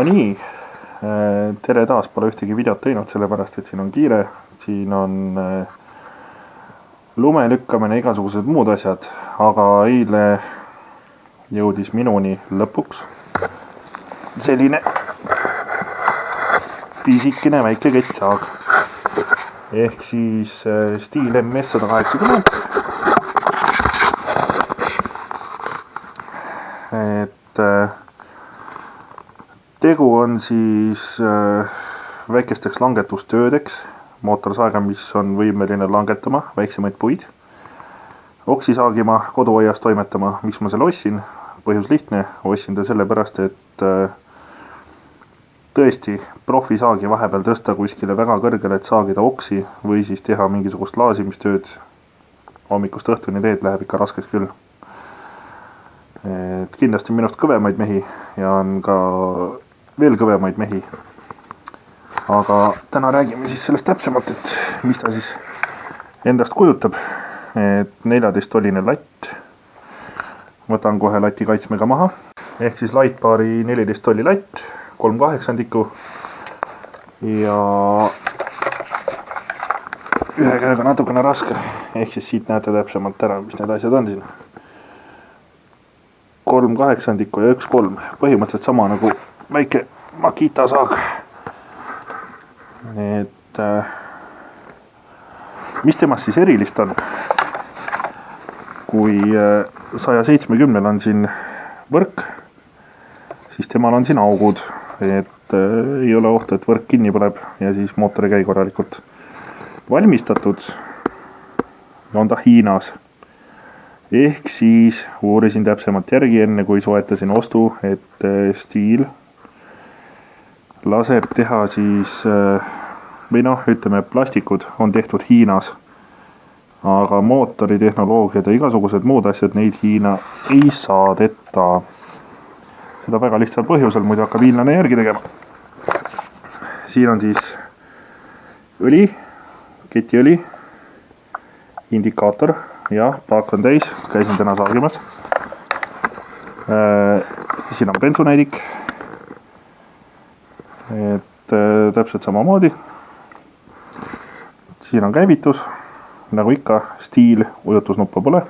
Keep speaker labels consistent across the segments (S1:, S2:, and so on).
S1: nii, tere taas, pole ühtegi videot teinud, sellepärast et siin on kiire, siin on lume lükkamine, igasugused muud asjad, aga eile jõudis minuni lõpuks selline pisikene väike kettsaag ehk siis Stihl MS 180. Tegu on siis väikesteks langetustöödeks, mootorsaega, mis on võimeline langetama väiksemaid puid, oksi saagima, koduaias toimetama. Miks ma selle ostsin? Põhjus lihtne, ostsin ta sellepärast, et tõesti profisaagi vahepeal tõsta kuskile väga kõrgele, et saagida oksi või siis teha mingisugust laasimistööd. Hommikust õhtuni teed läheb ikka raskeks küll. Kindlasti minust kõvemaid mehi ja on ka veel kõvemaid mehi. Aga täna räägime siis sellest täpsemalt, et mis ta siis endast kujutab. 14-oline latt. Võtan kohe lati kaitsmega maha. Ehk siis Lightbari 14 oli latt, 3/8 ja ühe käega natukene raske. Ehk siis siit näete täpsemalt ära, mis need asjad on siin. 3/8 ja 1/3. Põhimõtteliselt sama nagu väike Makita saag. Mis temast siis erilist on? Kui 170 on siin võrk, siis temal on siin augud, et ei ole ohtu, et võrk kinni põleb ja siis mootor ei käi korralikult. Valmistatud on ta Hiinas. Ehk siis uurisin täpsemalt järgi enne, kui soetasin ostu, et Stihl laseb teha siis, või ütleme, plastikud on tehtud Hiinas, aga mootori tehnoloogiad ja igasugused muud asjad neid Hiina ei saadeta. Seda väga lihtsal põhjusel, muidu hakkab hiinlane järgi tegema. Siin on siis õli, ketiõli, indikaator ja paak on täis, käisin täna saagimas. Siin on bensunäidik. Täpselt samamoodi. Siin on käivitus, nagu ikka Stihl ujutusnuppa pole.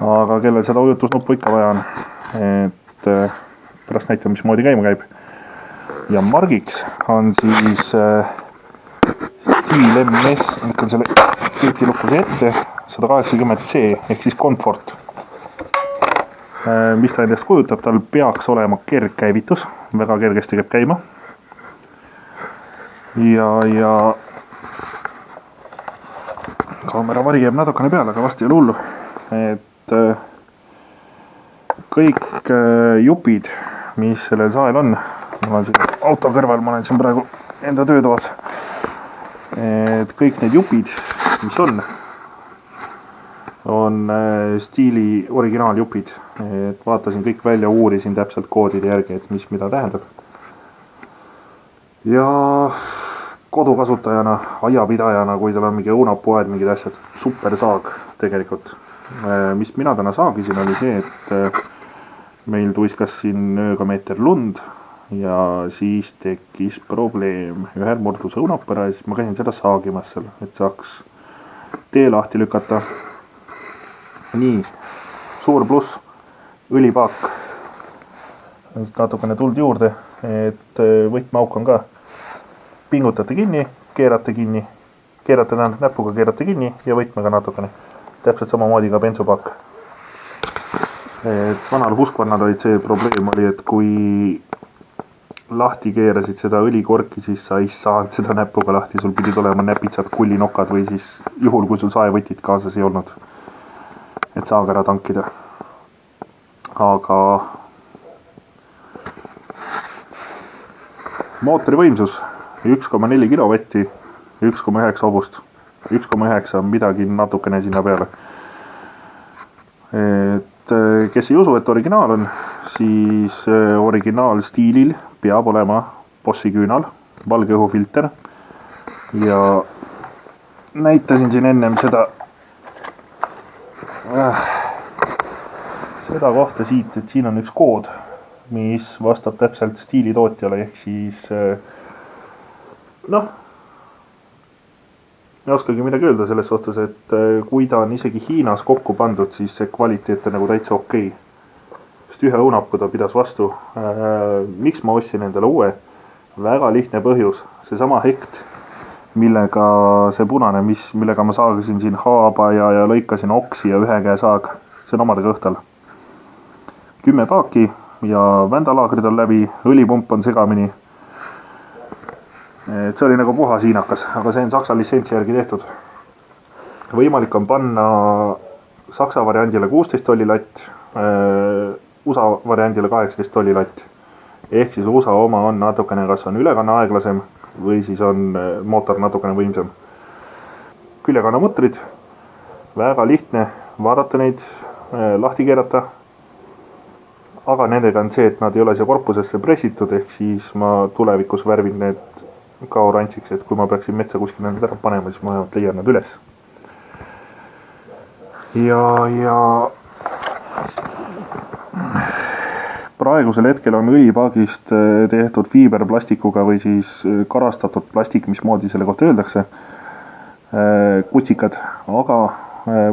S1: Aga kellel seda ujutusnuppu ikka vaja on, et pärast näitan, mismoodi käima käib. Ja margiks on siis Stihl MS, lükkan selle ketilukuse ette, 180C ehk siis Comfort. Mis ta endast kujutab, tal peaks olema kergkäivitus, väga kergesti käib käima. Ja kaamera vari jääb natukene peale, aga vast ei ole hullu. Et kõik jupid, mis sellel sael on, ma olen siin auto kõrval, ma olen siin praegu enda töötoas. Et kõik need jupid, mis on Stihli originaal-jupid. Et vaatasin kõik välja, uurisin täpselt koodide järgi, et mis mida tähendab. Ja kodukasutajana, aiapidajana, kui tal on mingi õunapoed, mingid asjad, super saag tegelikult. Mis mina täna saagisin oli see, et meil tuiskas siin ööga meeter lund ja siis tekkis probleem. Ühel murdus õunapõra ja siis ma käisin seda saagimas seal, et saaks tee lahti lükata. Nii, suur pluss, õlipaak. Natukene tuld juurde, et võtmeauk on ka. Pingutate kinni, keerate tähendab näpuga, keerate kinni ja võtmega natukene. Täpselt samamoodi ka bensupaak. Vanal Husqvarnal oli see probleem oli, et kui lahti keerasid seda õlikorki, siis sa ei saanud seda näpuga lahti, sul pidid olema näpitsad, kullinokad või siis juhul, kui sul saevõtit kaasas ei olnud, et saag ära tankida. Aga mootori võimsus 1,4 kilovatti, 1,9 hobust, 1,9 on midagi natukene sinna peale. Et kes ei usu, et originaal on, siis originaal Stihlil peab olema Bossi küünal, valge õhufilter ja näitasin siin ennem seda kohta siit, et siin on üks kood, mis vastab täpselt stiilitootjale, ehk siis noh, ei oskagi midagi öelda selles suhtes, et kui ta on isegi Hiinas kokku pandud, siis see kvaliteet on nagu täitsa okei. Sest ühe õunaku ta pidas vastu. Miks ma ostsin endale uue? Väga lihtne põhjus. Seesama hekt, millega see punane, millega ma saagasin siin haaba ja lõikasin oksi ja ühe käe saag. See on omadega õhtal. 10 paaki ja vändalaagrid on läbi, õlipump on segamini. Et see oli nagu puhas hiinakas, aga see on Saksa litsentsi järgi tehtud. Võimalik on panna Saksa variandile 16 tollilatt, USA variandile 18 tollilatt. Ehk siis USA oma on natukene, kas on ülekanne aeglasem või siis on mootor natukene võimsam. Küljekanna mutrid, väga lihtne vaadata neid, lahti keerata. Aga nendega on see, et nad ei ole siia korpusesse pressitud, ehk siis ma tulevikus värvin need ka oranžiks, et kui ma peaksin metsa kuskil need ära panema, siis ma leian nad üles. Ja praegusel hetkel on õlipaagist tehtud fiiberplastikuga või siis karastatud plastik, mismoodi selle kohta öeldakse, kutsikad, aga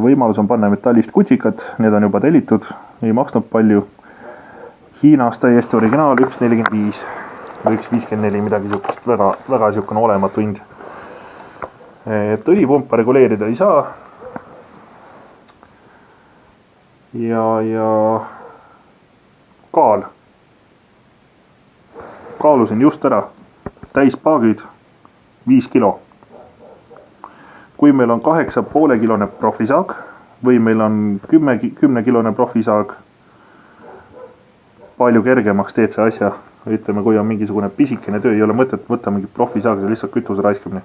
S1: võimalus on panna metallist kutsikad, need on juba tellitud, ei maksnud palju. Hiinas täiesti originaal 1.45 või 1.54, midagi sihukest, väga sihukene olematu hind. Et õlipumpa reguleerida ei saa. Ja kaal. Kaalusin just ära. Täispaagid 5 kilo. Kui meil on 8,5 kilone profisaag või meil on 10 kilone profisaag, palju kergemaks teeb see asja. Ütleme, kui on mingisugune pisikene töö, ei ole mõtet võtta mingi profisaag, see lihtsalt kütuse raiskamine.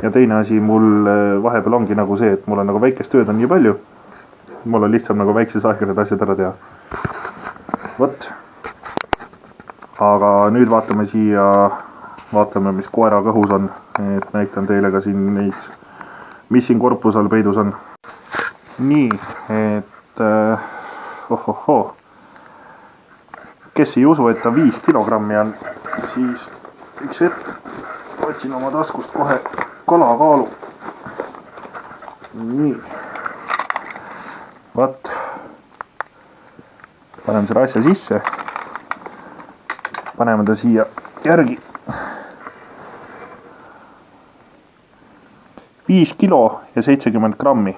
S1: Ja teine asi mul vahepeal ongi nagu see, et mul on nagu väikest tööd on nii palju. Mul on lihtsam nagu väikse saagiga need asjad ära teha. Võt. Aga nüüd vaatame siia, vaatame, mis koera kõhus on. Et näitan teile ka siin neid, mis siin korpus all peidus on. Nii, et kes ei usu, et ta 5 kilogrammi on, siis üks hetk otsin oma taskust kohe kalakaalu. Nii. Vaat. Paneme selle asja sisse. Paneme ta siia järgi. 5 kilo ja 70 grammi.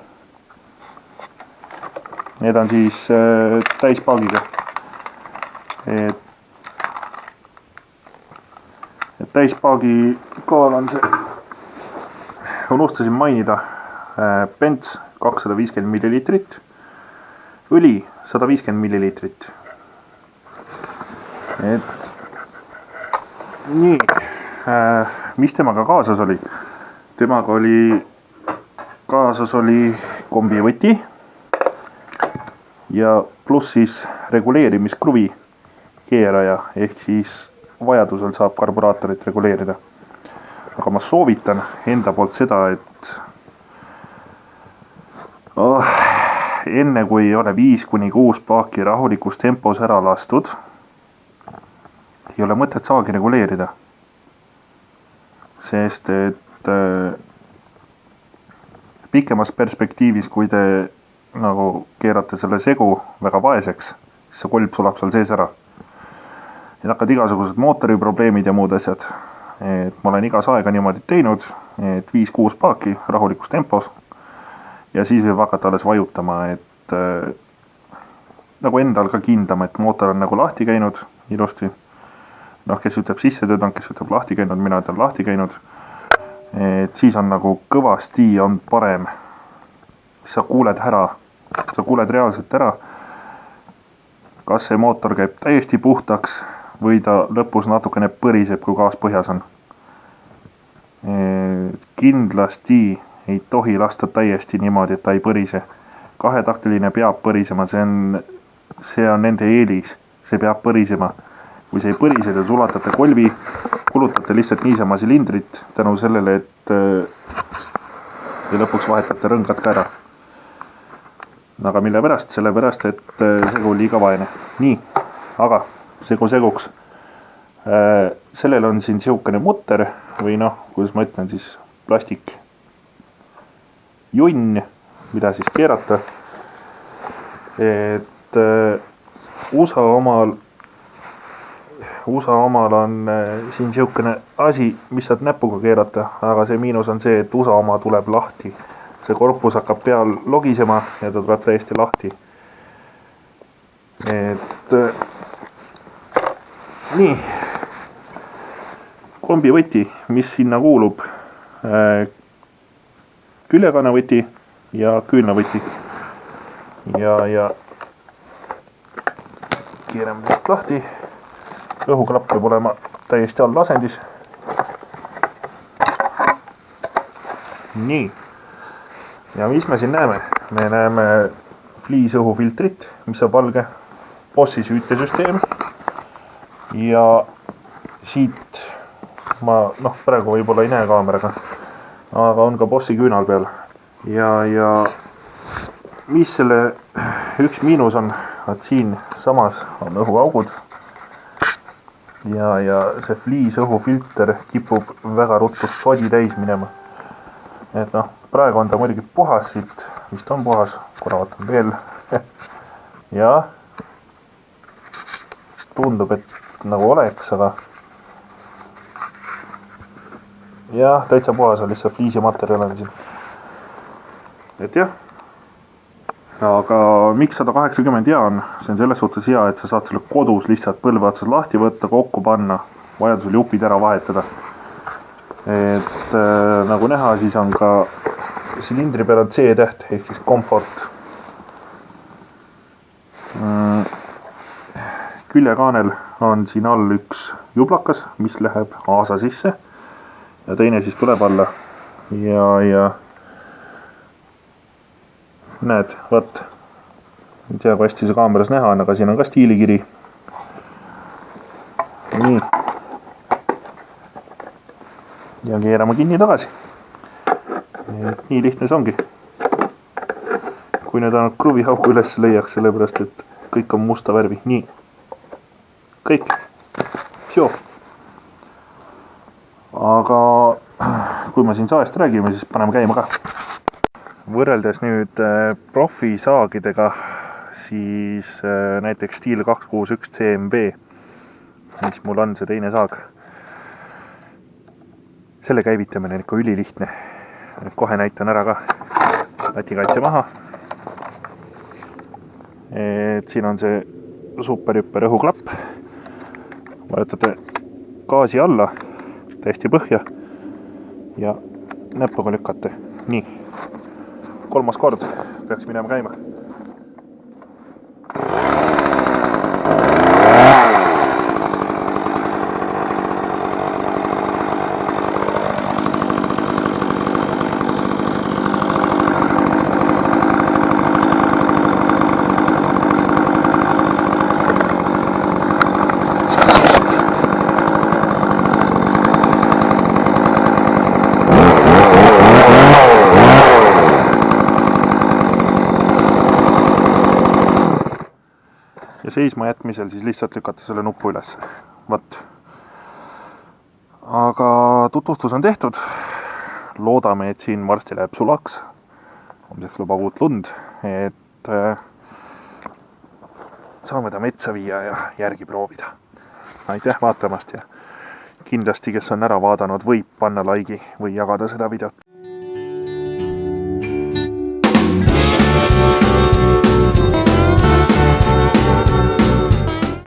S1: Need on siis täispaagiga. Et täispaagi kaal on see, unustasin mainida, Bents 250 milliliitrit, õli 150 milliliitrit. Et nii, mis temaga kaasas oli? Temaga kaasas oli kombivõti ja pluss siis reguleerimiskruvi keeraja, ehk siis vajadusel saab karburaatorit reguleerida. Aga ma soovitan enda poolt seda, et enne kui ei ole 5-6 paaki rahulikus tempos ära lastud, ei ole mõtet saagi reguleerida. Sest et pikemas perspektiivis, kui te nagu keerate selle segu väga vaeseks, siis see kolb sulab seal sees ära. Ja hakkad igasugused mootori probleemid ja muud asjad. Et ma olen igas aega niimoodi teinud, et 5-6 paaki rahulikus tempos ja siis võib hakata alles vajutama, et nagu endal ka kindlam, et mootor on nagu lahti käinud ilusti. Noh, kes ütleb sisse töötanud, kes ütleb lahti käinud, mina ütlen lahti käinud. Et siis on nagu kõvasti on parem. Sa kuuled reaalselt ära, kas see mootor käib täiesti puhtaks või ta lõpus natukene põriseb, kui gaas põhjas on. Kindlasti ei tohi lasta täiesti niimoodi, et ta ei põrise. Kahetaktiline peab põrisema, see on nende eelis, see peab põrisema. Kui see ei põrise, te sulatate kolvi, kulutate lihtsalt niisama silindrit tänu sellele, et ja lõpuks vahetate rõngad ka ära. Aga mille pärast? Sellepärast, et segu liiga vaene. Nii, aga seguks. Sellel on siin sihukene mutter või noh, kuidas ma ütlen siis, plastik junn, mida siis keerata. Et USA omal on siin sihukene asi, mis saad näpuga keerata, aga see miinus on see, et USA oma tuleb lahti. See korpus hakkab peal logisema ja ta tuleb täiesti lahti. Et nii, kombivõti, mis sinna kuulub, küljekanavõti ja küünlavõti. Ja keerame lihtsalt lahti. Õhuklapp peab olema täiesti all asendis. Nii. Ja mis me siin näeme? Me näeme fliisõhufiltrit, mis on valge, Bossi süütesüsteem ja siit ma praegu võib-olla ei näe kaameraga, aga on ka Bossi küünal peal ja mis selle üks miinus on, et siin samas on õhuaugud ja see fliisõhufilter kipub väga ruttu sodi täis minema. Et praegu on ta muidugi puhas siit, vist on puhas, korra vaatan veel ja tundub, et nagu oleks, aga jah, täitsa puhas on, lihtsalt fliisimaterjal on siin. Et jah, aga miks 180 hea on? See on selles suhtes hea, et sa saad selle kodus lihtsalt põlve otsas lahti võtta, kokku panna, vajadusel jupid ära vahetada. Et nagu näha, siis on ka silindri peal on C-täht ehk siis komfort. Küljekaanel on siin all üks jublakas, mis läheb aasa sisse ja teine siis tuleb alla ja näed, võt, ei tea, kui hästi see kaameras näha on, aga siin on ka stiilikiri. Nii. Ja keerame kinni tagasi. Et nii lihtne see ongi. Kui nüüd ainult kruvihauku üles leiaks, sellepärast et kõik on musta värvi. Nii. Kõik. Sjo. Aga kui me siin saest räägime, siis paneme käima ka. Võrreldes nüüd profisaagidega, siis näiteks Stihl 261 CMB, mis mul on see teine saag, selle käivitamine on ikka ülilihtne. Kohe näitan ära ka latikaitse maha. Et siin on see superhüppe rõhuklapp. Vajutate gaasi alla, täiesti põhja ja näpuga lükkate. Nii, 3. kord peaks minema käima. Ja seisma jätmisel siis lihtsalt lükata selle nupu üles. Võt. Aga tutvustus on tehtud. Loodame, et siin varsti läheb sulaks. Homseks lubab uut lund. Et saame ta metsa viia ja järgi proovida. Aitäh vaatamast ja kindlasti, kes on ära vaadanud, võib panna laigi või jagada seda videot.